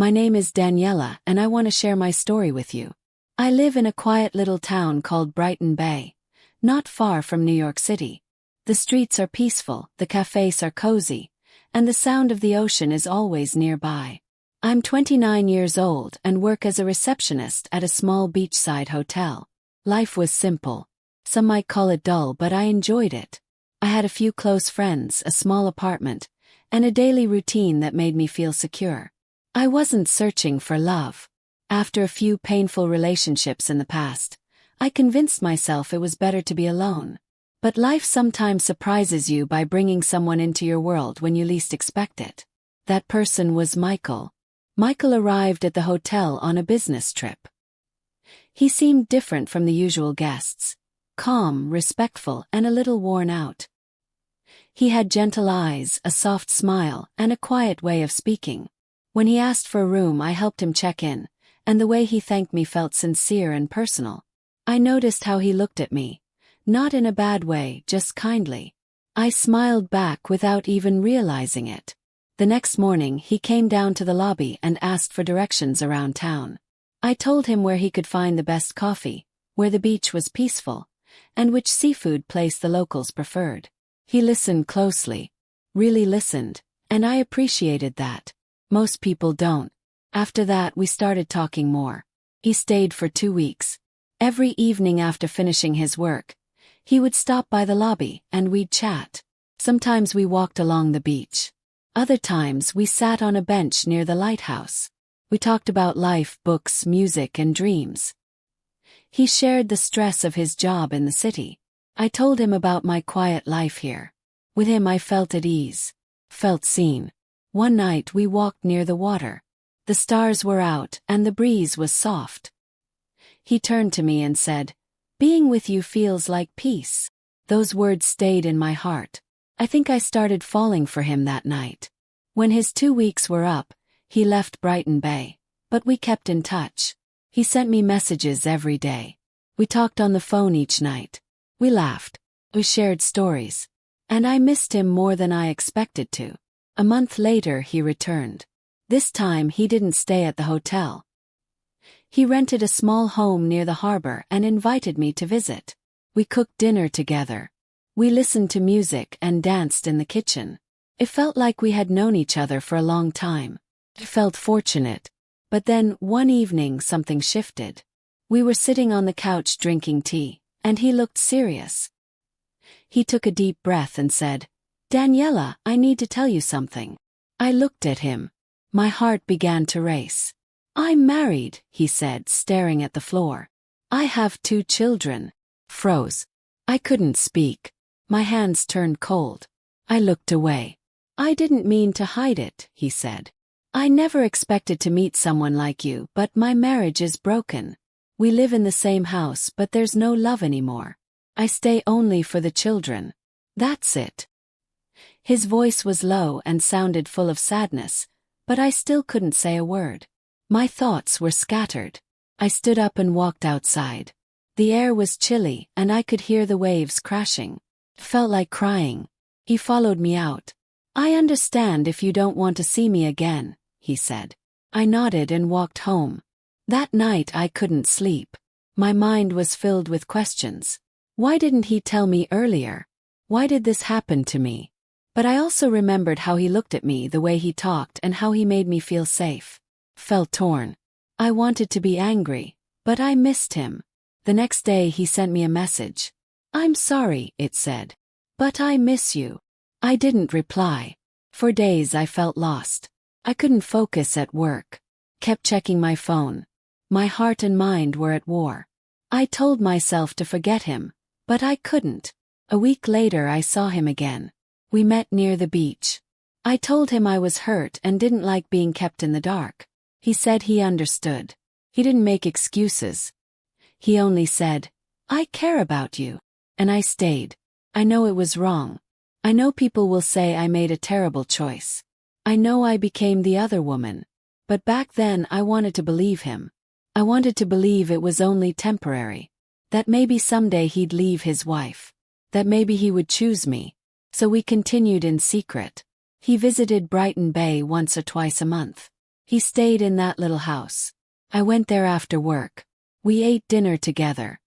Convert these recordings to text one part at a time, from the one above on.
My name is Daniela and I want to share my story with you. I live in a quiet little town called Brighton Bay, not far from New York City. The streets are peaceful, the cafes are cozy, and the sound of the ocean is always nearby. I'm 29 years old and work as a receptionist at a small beachside hotel. Life was simple. Some might call it dull, but I enjoyed it. I had a few close friends, a small apartment, and a daily routine that made me feel secure. I wasn't searching for love. After a few painful relationships in the past, I convinced myself it was better to be alone. But life sometimes surprises you by bringing someone into your world when you least expect it. That person was Michael. Michael arrived at the hotel on a business trip. He seemed different from the usual guests, calm, respectful, and a little worn out. He had gentle eyes, a soft smile, and a quiet way of speaking. When he asked for a room, I helped him check in, and the way he thanked me felt sincere and personal. I noticed how he looked at me, not in a bad way, just kindly. I smiled back without even realizing it. The next morning, he came down to the lobby and asked for directions around town. I told him where he could find the best coffee, where the beach was peaceful, and which seafood place the locals preferred. He listened closely, really listened, and I appreciated that. Most people don't. After that, we started talking more. He stayed for 2 weeks. Every evening after finishing his work, he would stop by the lobby and we'd chat. Sometimes we walked along the beach. Other times we sat on a bench near the lighthouse. We talked about life, books, music, and dreams. He shared the stress of his job in the city. I told him about my quiet life here. With him I felt at ease, felt seen. One night we walked near the water. The stars were out and the breeze was soft. He turned to me and said, "Being with you feels like peace." Those words stayed in my heart. I think I started falling for him that night. When his 2 weeks were up, he left Brighton Bay, but we kept in touch. He sent me messages every day. We talked on the phone each night. We laughed. We shared stories. And I missed him more than I expected to. A month later he returned. This time he didn't stay at the hotel. He rented a small home near the harbor and invited me to visit. We cooked dinner together. We listened to music and danced in the kitchen. It felt like we had known each other for a long time. It felt fortunate. But then, one evening something shifted. We were sitting on the couch drinking tea, and he looked serious. He took a deep breath and said, "Daniela, I need to tell you something." I looked at him. My heart began to race. "I'm married," he said, staring at the floor. "I have 2 children." Froze. I couldn't speak. My hands turned cold. I looked away. "I didn't mean to hide it," he said. "I never expected to meet someone like you, but my marriage is broken. We live in the same house, but there's no love anymore. I stay only for the children. That's it." His voice was low and sounded full of sadness, but I still couldn't say a word. My thoughts were scattered. I stood up and walked outside. The air was chilly and I could hear the waves crashing. It felt like crying. He followed me out. "I understand if you don't want to see me again," he said. I nodded and walked home. That night I couldn't sleep. My mind was filled with questions. Why didn't he tell me earlier? Why did this happen to me? But I also remembered how he looked at me, the way he talked, and how he made me feel safe. Felt torn. I wanted to be angry, but I missed him. The next day he sent me a message. "I'm sorry," it said, "but I miss you." I didn't reply. For days I felt lost. I couldn't focus at work. Kept checking my phone. My heart and mind were at war. I told myself to forget him, but I couldn't. A week later I saw him again. We met near the beach. I told him I was hurt and didn't like being kept in the dark. He said he understood. He didn't make excuses. He only said, "I care about you." And I stayed. I know it was wrong. I know people will say I made a terrible choice. I know I became the other woman. But back then I wanted to believe him. I wanted to believe it was only temporary. That maybe someday he'd leave his wife. That maybe he would choose me. So we continued in secret. He visited Brighton Bay once or twice a month. He stayed in that little house. I went there after work. We ate dinner together.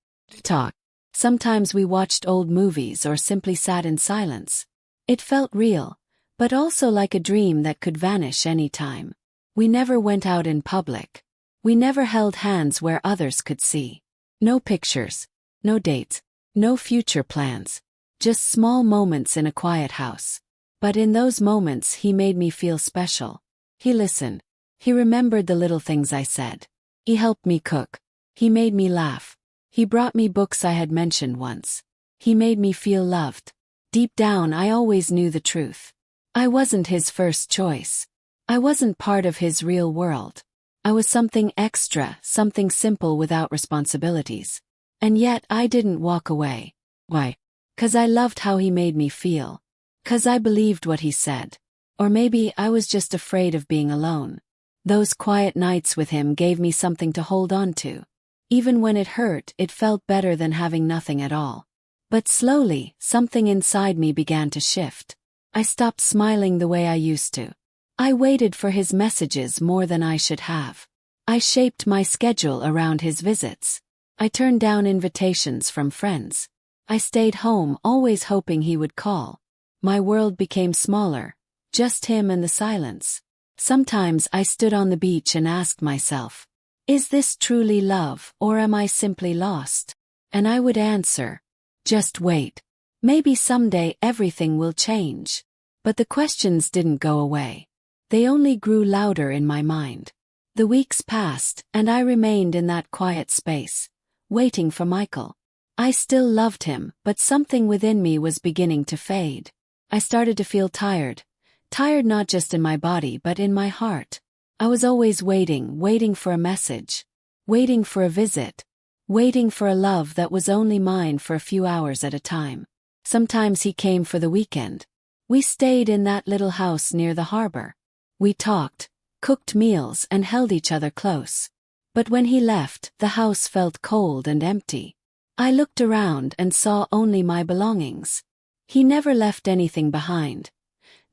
Talked. Sometimes we watched old movies or simply sat in silence. It felt real, but also like a dream that could vanish any time. We never went out in public. We never held hands where others could see. No pictures, no dates, no future plans. Just small moments in a quiet house. But in those moments he made me feel special. He listened. He remembered the little things I said. He helped me cook. He made me laugh. He brought me books I had mentioned once. He made me feel loved. Deep down I always knew the truth. I wasn't his first choice. I wasn't part of his real world. I was something extra, something simple without responsibilities. And yet I didn't walk away. Why? 'Cause I loved how he made me feel. 'Cause I believed what he said. Or maybe I was just afraid of being alone. Those quiet nights with him gave me something to hold on to. Even when it hurt, it felt better than having nothing at all. But slowly, something inside me began to shift. I stopped smiling the way I used to. I waited for his messages more than I should have. I shaped my schedule around his visits. I turned down invitations from friends. I stayed home, always hoping he would call. My world became smaller, just him and the silence. Sometimes I stood on the beach and asked myself, is this truly love, or am I simply lost? And I would answer, just wait. Maybe someday everything will change. But the questions didn't go away. They only grew louder in my mind. The weeks passed, and I remained in that quiet space, waiting for Michael. I still loved him, but something within me was beginning to fade. I started to feel tired. Tired not just in my body but in my heart. I was always waiting for a message. Waiting for a visit. Waiting for a love that was only mine for a few hours at a time. Sometimes he came for the weekend. We stayed in that little house near the harbor. We talked, cooked meals and held each other close. But when he left, the house felt cold and empty. I looked around and saw only my belongings. He never left anything behind.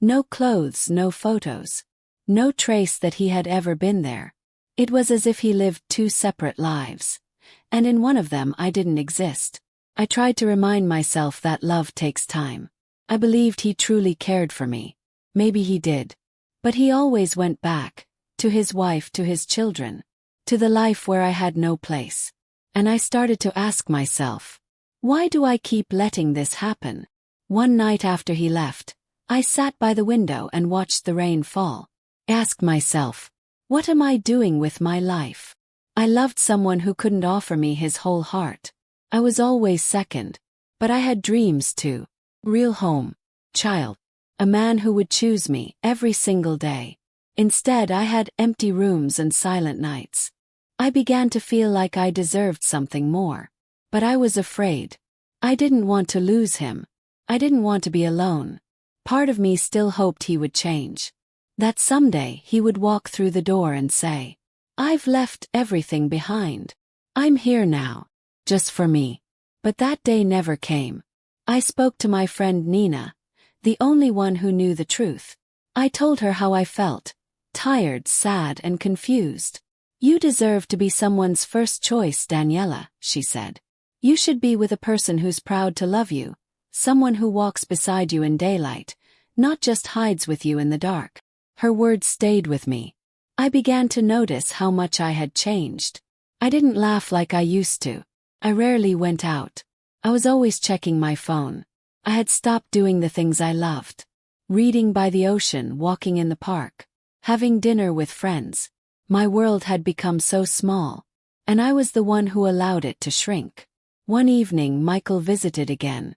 No clothes, no photos. No trace that he had ever been there. It was as if he lived two separate lives. And in one of them I didn't exist. I tried to remind myself that love takes time. I believed he truly cared for me. Maybe he did. But he always went back, to his wife, to his children, to the life where I had no place. And I started to ask myself, why do I keep letting this happen? One night after he left, I sat by the window and watched the rain fall. I asked myself, what am I doing with my life? I loved someone who couldn't offer me his whole heart. I was always second. But I had dreams too. Real home. Child. A man who would choose me every single day. Instead, I had empty rooms and silent nights. I began to feel like I deserved something more. But I was afraid. I didn't want to lose him. I didn't want to be alone. Part of me still hoped he would change. That someday he would walk through the door and say, I've left everything behind. I'm here now. Just for me. But that day never came. I spoke to my friend Nina, the only one who knew the truth. I told her how I felt. Tired, sad, and confused. You deserve to be someone's first choice, Daniela, she said. You should be with a person who's proud to love you. Someone who walks beside you in daylight, not just hides with you in the dark. Her words stayed with me. I began to notice how much I had changed. I didn't laugh like I used to. I rarely went out. I was always checking my phone. I had stopped doing the things I loved. Reading by the ocean, walking in the park, having dinner with friends. My world had become so small. And I was the one who allowed it to shrink. One evening Michael visited again.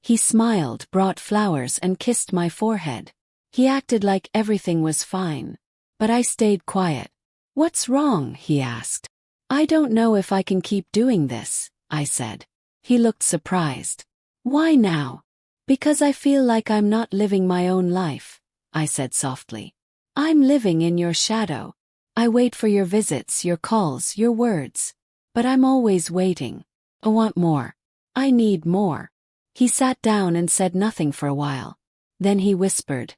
He smiled, brought flowers and kissed my forehead. He acted like everything was fine. But I stayed quiet. What's wrong? He asked. I don't know if I can keep doing this, I said. He looked surprised. Why now? Because I feel like I'm not living my own life, I said softly. I'm living in your shadow. I wait for your visits, your calls, your words. But I'm always waiting. I want more. I need more. He sat down and said nothing for a while. Then he whispered,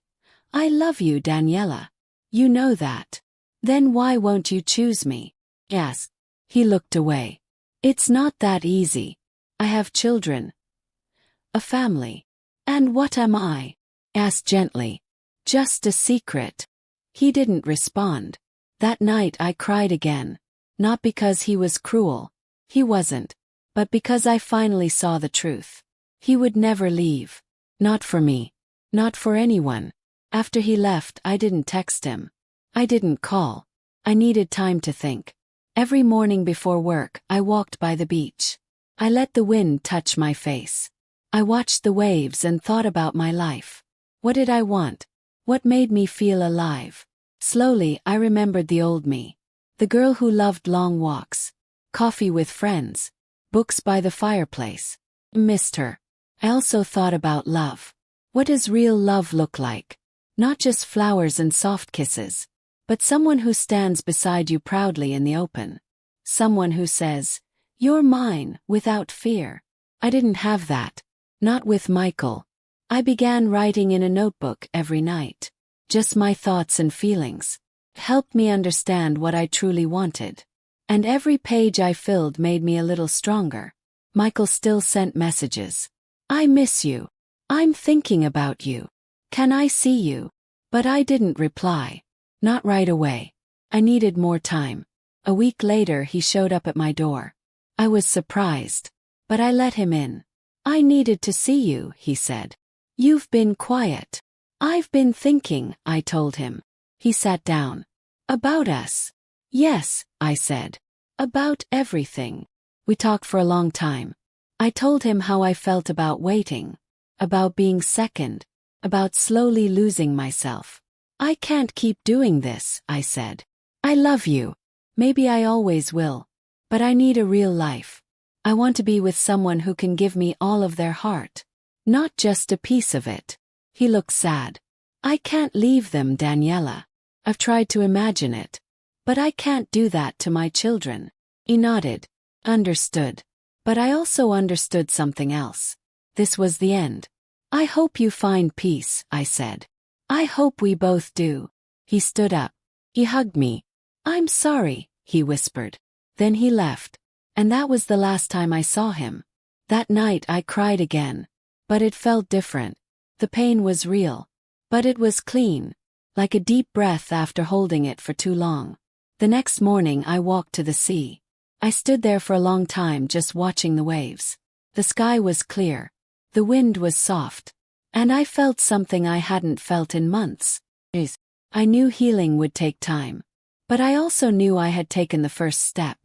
I love you, Daniela. You know that. Then why won't you choose me? Yes. He looked away. It's not that easy. I have children. A family. And what am I? Asked gently. Just a secret. He didn't respond. That night I cried again. Not because he was cruel. He wasn't. But because I finally saw the truth. He would never leave. Not for me. Not for anyone. After he left, I didn't text him. I didn't call. I needed time to think. Every morning before work, I walked by the beach. I let the wind touch my face. I watched the waves and thought about my life. What did I want? What made me feel alive? Slowly, I remembered the old me. The girl who loved long walks. Coffee with friends. Books by the fireplace. Missed her. I also thought about love. What does real love look like? Not just flowers and soft kisses. But someone who stands beside you proudly in the open. Someone who says, "You're mine," without fear. I didn't have that. Not with Michael. I began writing in a notebook every night. Just my thoughts and feelings. It helped me understand what I truly wanted. And every page I filled made me a little stronger. Michael still sent messages. "I miss you. I'm thinking about you. Can I see you?" But I didn't reply. Not right away. I needed more time. A week later he showed up at my door. I was surprised. But I let him in. "I needed to see you," he said. "You've been quiet." "I've been thinking," I told him. He sat down. "About us?" "Yes," I said. "About everything." We talked for a long time. I told him how I felt about waiting. About being second. About slowly losing myself. "I can't keep doing this," I said. "I love you. Maybe I always will. But I need a real life. I want to be with someone who can give me all of their heart. Not just a piece of it." He looked sad. "I can't leave them, Daniela. I've tried to imagine it. But I can't do that to my children." He nodded. Understood. But I also understood something else. This was the end. "I hope you find peace," I said. "I hope we both do." He stood up. He hugged me. "I'm sorry," he whispered. Then he left. And that was the last time I saw him. That night I cried again. But it felt different. The pain was real. But it was clean. Like a deep breath after holding it for too long. The next morning I walked to the sea. I stood there for a long time just watching the waves. The sky was clear. The wind was soft. And I felt something I hadn't felt in months. I knew healing would take time. But I also knew I had taken the first step.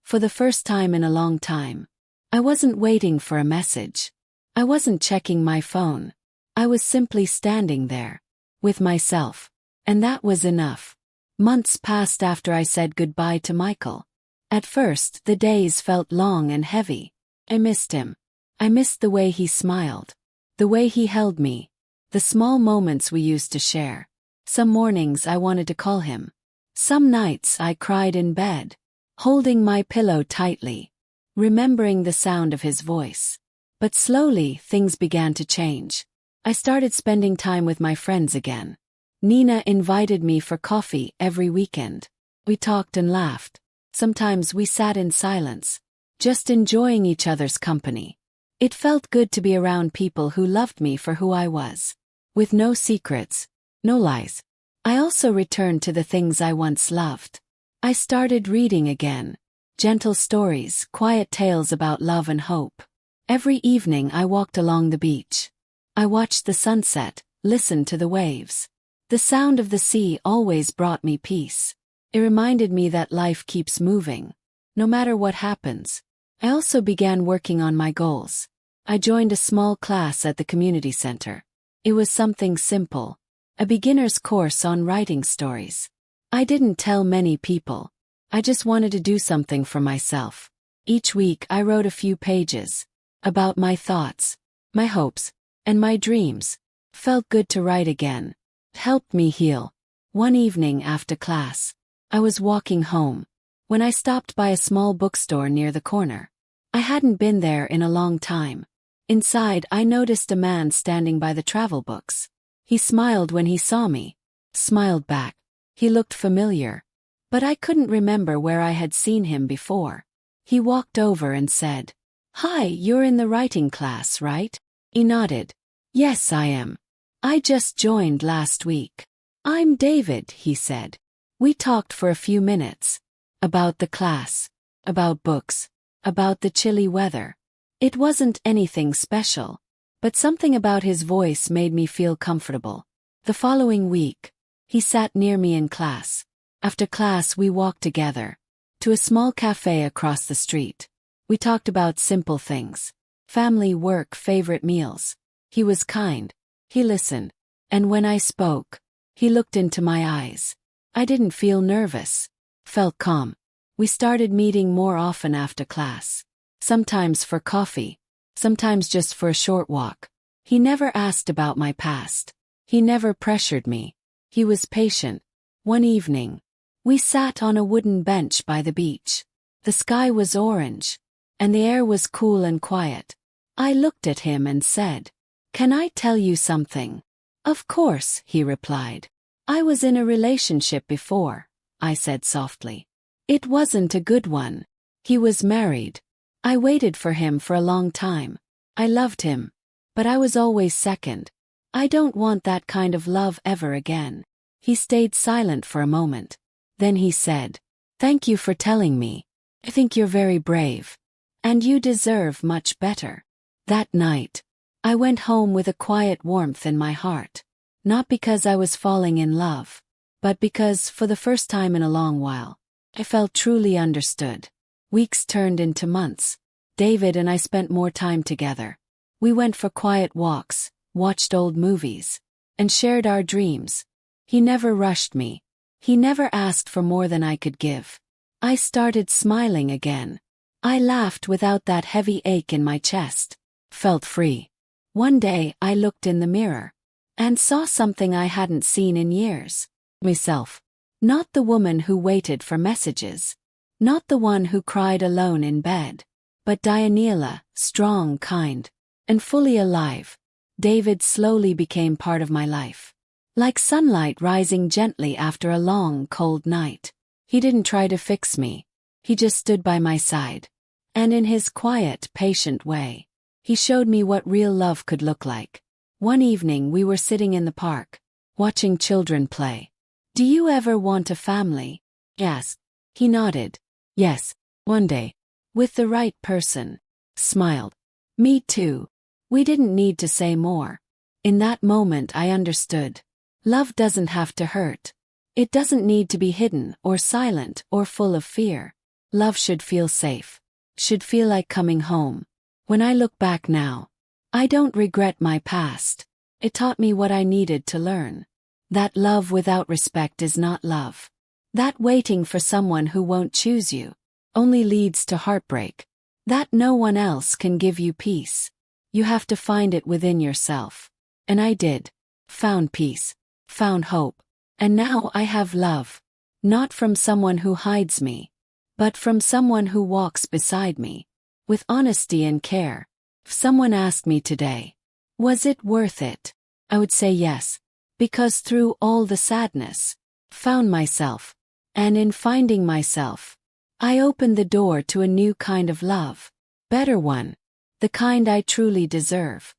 For the first time in a long time. I wasn't waiting for a message. I wasn't checking my phone. I was simply standing there. With myself. And that was enough. Months passed after I said goodbye to Michael. At first, the days felt long and heavy. I missed him. I missed the way he smiled. The way he held me. The small moments we used to share. Some mornings I wanted to call him. Some nights I cried in bed. Holding my pillow tightly. Remembering the sound of his voice. But slowly, things began to change. I started spending time with my friends again. Nina invited me for coffee every weekend. We talked and laughed. Sometimes we sat in silence. Just enjoying each other's company. It felt good to be around people who loved me for who I was. With no secrets, no lies. I also returned to the things I once loved. I started reading again. Gentle stories, quiet tales about love and hope. Every evening I walked along the beach. I watched the sunset, listened to the waves. The sound of the sea always brought me peace. It reminded me that life keeps moving. No matter what happens. I also began working on my goals. I joined a small class at the community center. It was something simple. A beginner's course on writing stories. I didn't tell many people. I just wanted to do something for myself. Each week I wrote a few pages. About my thoughts, my hopes, and my dreams. Felt good to write again. It helped me heal. One evening after class, I was walking home. When I stopped by a small bookstore near the corner. I hadn't been there in a long time. Inside I noticed a man standing by the travel books. He smiled when he saw me. Smiled back. He looked familiar. But I couldn't remember where I had seen him before. He walked over and said, "Hi, you're in the writing class, right?" He nodded. "Yes, I am. I just joined last week." "I'm David," he said. We talked for a few minutes. About the class. About books. About the chilly weather. It wasn't anything special. But something about his voice made me feel comfortable. The following week, he sat near me in class. After class we walked together to a small cafe across the street. We talked about simple things. Family, work, favorite meals. He was kind. He listened. And when I spoke, he looked into my eyes. I didn't feel nervous. Felt calm. We started meeting more often after class. Sometimes for coffee. Sometimes just for a short walk. He never asked about my past. He never pressured me. He was patient. One evening, we sat on a wooden bench by the beach. The sky was orange, and the air was cool and quiet. I looked at him and said, "Can I tell you something?" "Of course," he replied. "I was in a relationship before," I said softly. "It wasn't a good one. He was married. I waited for him for a long time. I loved him. But I was always second. I don't want that kind of love ever again." He stayed silent for a moment. Then he said, "Thank you for telling me. I think you're very brave. And you deserve much better." That night, I went home with a quiet warmth in my heart. Not because I was falling in love, but because, for the first time in a long while, I felt truly understood. Weeks turned into months. David and I spent more time together. We went for quiet walks, watched old movies, and shared our dreams. He never rushed me. He never asked for more than I could give. I started smiling again. I laughed without that heavy ache in my chest. Felt free. One day I looked in the mirror and saw something I hadn't seen in years. Myself. Not the woman who waited for messages. Not the one who cried alone in bed. But Daniela, strong, kind, and fully alive. David slowly became part of my life. Like sunlight rising gently after a long, cold night. He didn't try to fix me. He just stood by my side. And in his quiet, patient way, he showed me what real love could look like. One evening we were sitting in the park, watching children play. "Do you ever want a family?" I asked. He nodded. "Yes, one day. With the right person." Smiled. "Me too." We didn't need to say more. In that moment I understood. Love doesn't have to hurt. It doesn't need to be hidden or silent or full of fear. Love should feel safe. Should feel like coming home. When I look back now, I don't regret my past. It taught me what I needed to learn. That love without respect is not love. That waiting for someone who won't choose you only leads to heartbreak. That no one else can give you peace. You have to find it within yourself. And I did. Found peace. Found hope. And now I have love. Not from someone who hides me, but from someone who walks beside me. With honesty and care. If someone asked me today, was it worth it? I would say yes. Because through all the sadness, found myself. And in finding myself, I opened the door to a new kind of love. Better one. The kind I truly deserve.